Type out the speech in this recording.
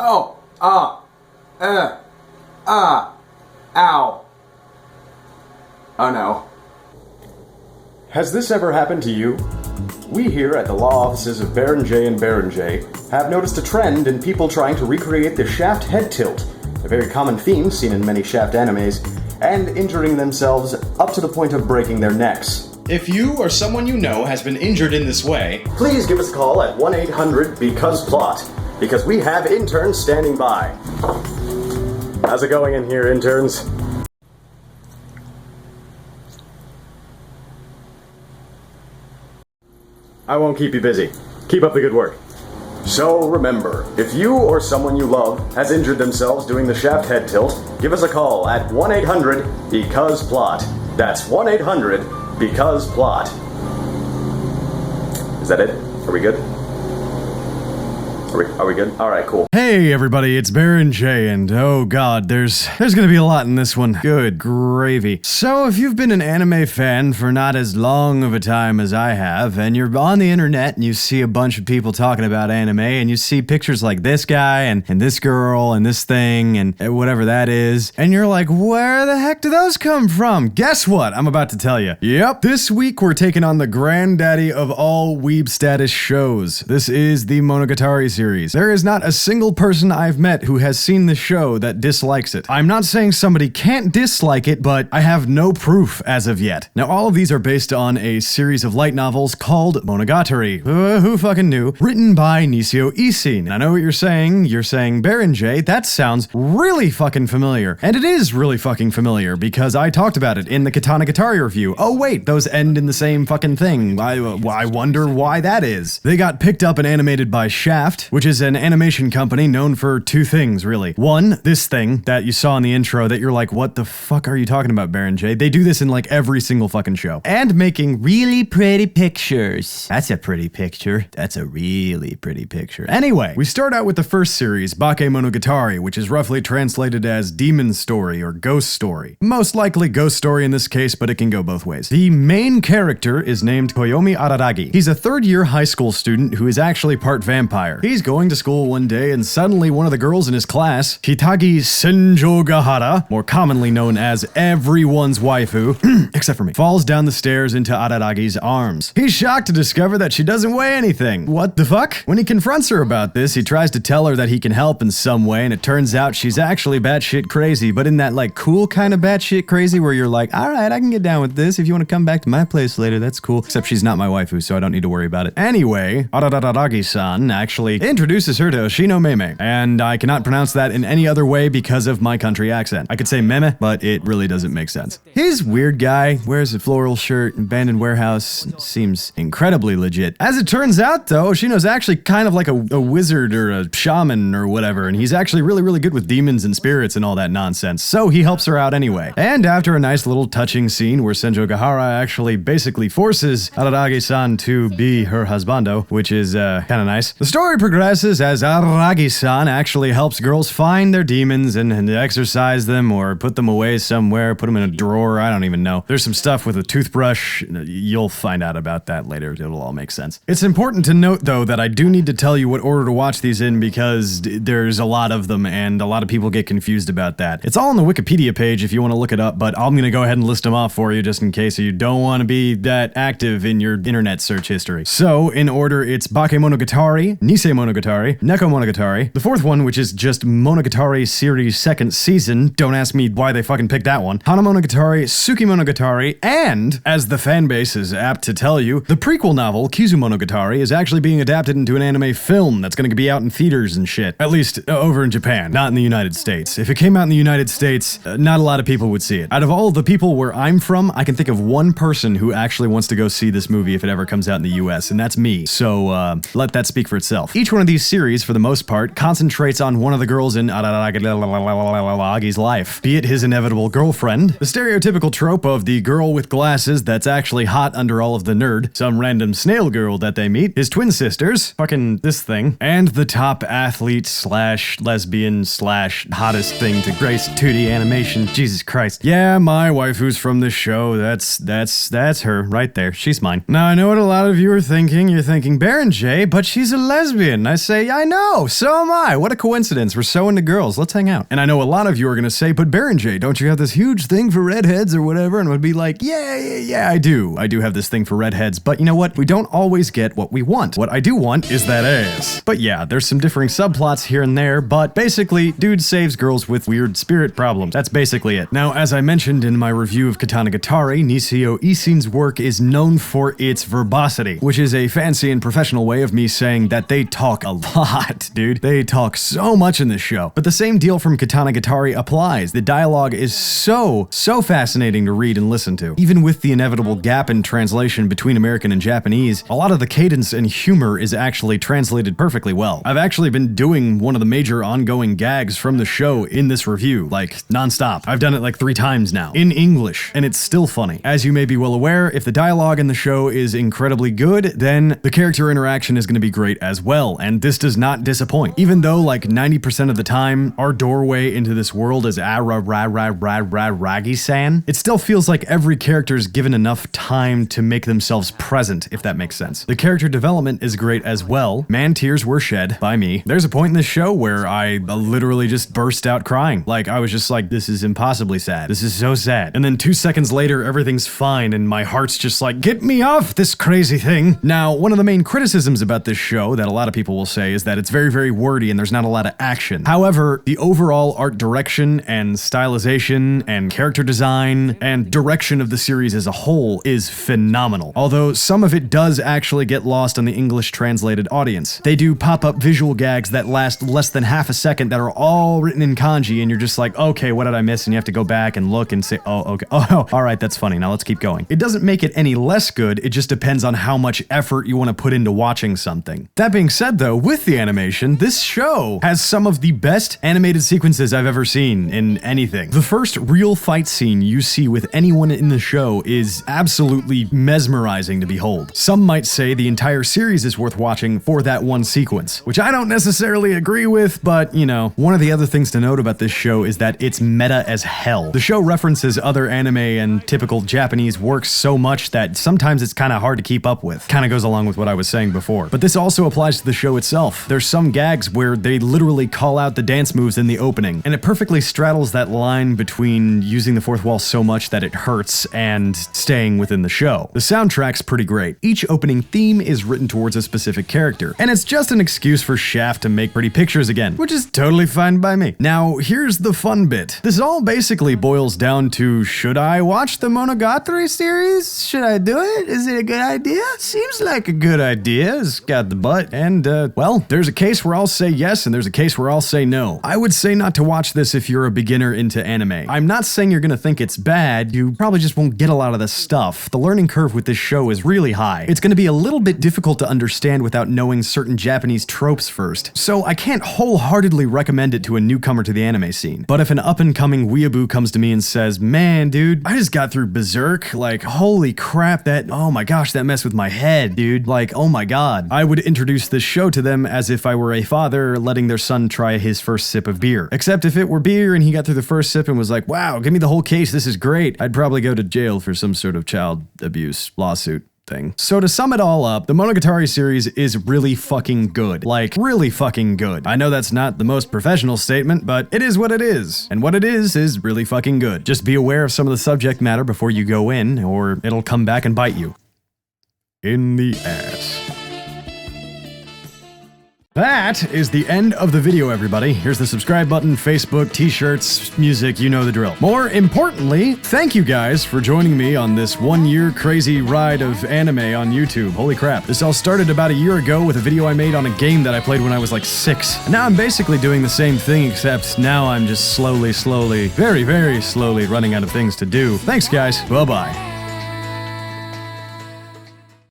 Oh, ow. Oh no. Has this ever happened to you? We here at the law offices of BaronJ and BaronJ have noticed a trend in people trying to recreate the shaft head tilt, a very common theme seen in many shaft animes, and injuring themselves up to the point of breaking their necks. If you or someone you know has been injured in this way, please give us a call at 1-800-BECAUSE-PLOT, because we have interns standing by. How's it going in here, interns? I won't keep you busy. Keep up the good work. So remember, if you or someone you love has injured themselves doing the shaft head tilt, give us a call at 1-800-BECAUSE-PLOT. That's 1-800-BECAUSE-PLOT. Is that it? Are we good? Are we good? Alright, cool. Hey everybody, it's BaronJ, and oh god, there's gonna be a lot in this one. Good gravy. So if you've been an anime fan for not as long of a time as I have, and you're on the internet and you see a bunch of people talking about anime, and you see pictures like this guy, and this girl, and this thing, and whatever that is, and you're like, where the heck do those come from? Guess what? I'm about to tell you. Yep, this week we're taking on the granddaddy of all weeb status shows. This is the Monogatari series. There is not a single person I've met who has seen the show that dislikes it. I'm not saying somebody can't dislike it, but I have no proof as of yet. Now, all of these are based on a series of light novels called Monogatari. Who fucking knew? Written by Nisio Isin. And I know what you're saying. You're saying, BaronJ, that sounds really fucking familiar. And it is really fucking familiar, because I talked about it in the Katanagatari review. Oh wait, those end in the same fucking thing. I wonder why that is. They got picked up and animated by Shaft, which is an animation company known for two things, really. One, this thing that you saw in the intro that you're like, what the fuck are you talking about, BaronJ? They do this in like every single fucking show. And making really pretty pictures. That's a pretty picture. That's a really pretty picture. Anyway, we start out with the first series, Bakemonogatari, which is roughly translated as Demon Story or Ghost Story. Most likely Ghost Story in this case, but it can go both ways. The main character is named Koyomi Araragi. He's a third-year high school student who is actually part vampire. He's going to school one day, and suddenly one of the girls in his class, Hitagi Senjogahara, more commonly known as everyone's waifu, except for me, falls down the stairs into Araragi's arms. He's shocked to discover that she doesn't weigh anything. What the fuck? When he confronts her about this, he tries to tell her that he can help in some way, and it turns out she's actually batshit crazy, but in that like cool kind of batshit crazy where you're like, alright, I can get down with this. If you want to come back to my place later, that's cool. Except she's not my waifu, so I don't need to worry about it. Anyway, Araragi-san actually introduces her to Oshino Meme, and I cannot pronounce that in any other way because of my country accent. I could say meme, but it really doesn't make sense. He's a weird guy, wears a floral shirt, abandoned warehouse, seems incredibly legit. As it turns out though, Oshino's actually kind of like a wizard or a shaman or whatever, and he's actually really good with demons and spirits and all that nonsense, so he helps her out anyway. And after a nice little touching scene where Senjogahara actually basically forces Araragi-san to be her husbando, which is kinda nice, the story progresses as Araragi-san actually helps girls find their demons and exorcise them or put them away somewhere, put them in a drawer, I don't even know. There's some stuff with a toothbrush, you'll find out about that later, it'll all make sense. It's important to note though that I do need to tell you what order to watch these in because there's a lot of them and a lot of people get confused about that. It's all on the Wikipedia page if you want to look it up, but I'm gonna go ahead and list them off for you just in case you don't want to be that active in your internet search history. So, in order, it's Bakemonogatari, Nisei Monogatari, Neko Monogatari, the fourth one, which is just Monogatari series second season, don't ask me why they fucking picked that one, Hana Monogatari, Suki Monogatari, and, as the fanbase is apt to tell you, the prequel novel, Kizu Monogatari, is actually being adapted into an anime film that's gonna be out in theaters and shit. At least, over in Japan, not in the United States. If it came out in the United States, not a lot of people would see it. Out of all the people where I'm from, I can think of one person who actually wants to go see this movie if it ever comes out in the US, and that's me. So, let that speak for itself. Each one of these series, for the most part, concentrates on one of the girls in Araragi's life, be it his inevitable girlfriend, the stereotypical trope of the girl with glasses that's actually hot under all of the nerd, some random snail girl that they meet, his twin sisters, fucking this thing, and the top athlete slash lesbian slash hottest thing to grace 2D animation. Jesus Christ. Yeah, my waifu's from the show. That's her right there. She's mine. Now I know what a lot of you are thinking. You're thinking, BaronJ, but she's a lesbian. I say, I know, so am I. What a coincidence. We're so into girls. Let's hang out. And I know a lot of you are going to say, but BaronJ, don't you have this huge thing for redheads or whatever? And I would be like, yeah, I do. I do have this thing for redheads. But you know what? We don't always get what we want. What I do want is that ass. But yeah, there's some differing subplots here and there, but basically, dude saves girls with weird spirit problems. That's basically it. Now, as I mentioned in my review of Monogatari, Nisio Isin's work is known for its verbosity, which is a fancy and professional way of me saying that they talk a lot, dude. They talk so much in this show. But the same deal from Monogatari applies. The dialogue is so fascinating to read and listen to. Even with the inevitable gap in translation between American and Japanese, a lot of the cadence and humor is actually translated perfectly well. I've actually been doing one of the major ongoing gags from the show in this review, like nonstop. I've done it like 3 times now, in English, and it's still funny. As you may be well aware, if the dialogue in the show is incredibly good, then the character interaction is going to be great as well, and this does not disappoint. Even though like 90% of the time, our doorway into this world is Ragi-san, it still feels like every character is given enough time to make themselves present, if that makes sense. The character development is great as well. Man, tears were shed by me. There's a point in this show where I literally just burst out crying. Like, I was just like, this is impossibly sad. This is so sad. And then 2 seconds later, everything's fine, and my heart's just like, get me off this crazy thing. Now, one of the main criticisms about this show that a lot of people will say is that it's very, very wordy and there's not a lot of action. However, the overall art direction and stylization and character design and direction of the series as a whole is phenomenal. Although some of it does actually get lost on the English translated audience. They do pop-up visual gags that last less than half a second that are all written in kanji, and you're just like, okay, what did I miss? And you have to go back and look and say, oh, okay, oh, all right, that's funny. Now let's keep going. It doesn't make it any less good. It just depends on how much effort you want to put into watching something. That being said, though, with the animation, this show has some of the best animated sequences I've ever seen in anything. The first real fight scene you see with anyone in the show is absolutely mesmerizing to behold. Some might say the entire series is worth watching for that one sequence, which I don't necessarily agree with, but, you know, one of the other things to note about this show is that it's meta as hell. The show references other anime and typical Japanese works so much that sometimes it's kind of hard to keep up with. Kind of goes along with what I was saying before. But this also applies to the show itself. There's some gags where they literally call out the dance moves in the opening, and it perfectly straddles that line between using the fourth wall so much that it hurts and staying within the show. The soundtrack's pretty great. Each opening theme is written towards a specific character, and it's just an excuse for Shaft to make pretty pictures again, which is totally fine by me. Now, here's the fun bit. This all basically boils down to, should I watch the Monogatari series? Should I do it? Is it a good idea? Seems like a good idea. It's got the butt. And, well, there's a case where I'll say yes, and there's a case where I'll say no. I would say not to watch this if you're a beginner into anime. I'm not saying you're gonna think it's bad, you probably just won't get a lot of the stuff. The learning curve with this show is really high. It's gonna be a little bit difficult to understand without knowing certain Japanese tropes first, so I can't wholeheartedly recommend it to a newcomer to the anime scene. But if an up-and-coming weeaboo comes to me and says, man, dude, I just got through Berserk, like, holy crap, oh my gosh, that messed with my head, dude, like, oh my god. I would introduce this show to them as if I were a father letting their son try his first sip of beer. Except if it were beer and he got through the first sip and was like, wow, give me the whole case, this is great, I'd probably go to jail for some sort of child abuse lawsuit thing. So to sum it all up, the Monogatari series is really fucking good. Like, really fucking good. I know that's not the most professional statement, but it is what it is. And what it is really fucking good. Just be aware of some of the subject matter before you go in, or it'll come back and bite you. In the ass. That is the end of the video, everybody. Here's the subscribe button, Facebook, t-shirts, music, you know the drill. More importantly, thank you guys for joining me on this 1-year crazy ride of anime on YouTube. Holy crap. This all started about a year ago with a video I made on a game that I played when I was like 6. And now I'm basically doing the same thing, except now I'm just slowly, very, very slowly running out of things to do. Thanks, guys. Bye-bye.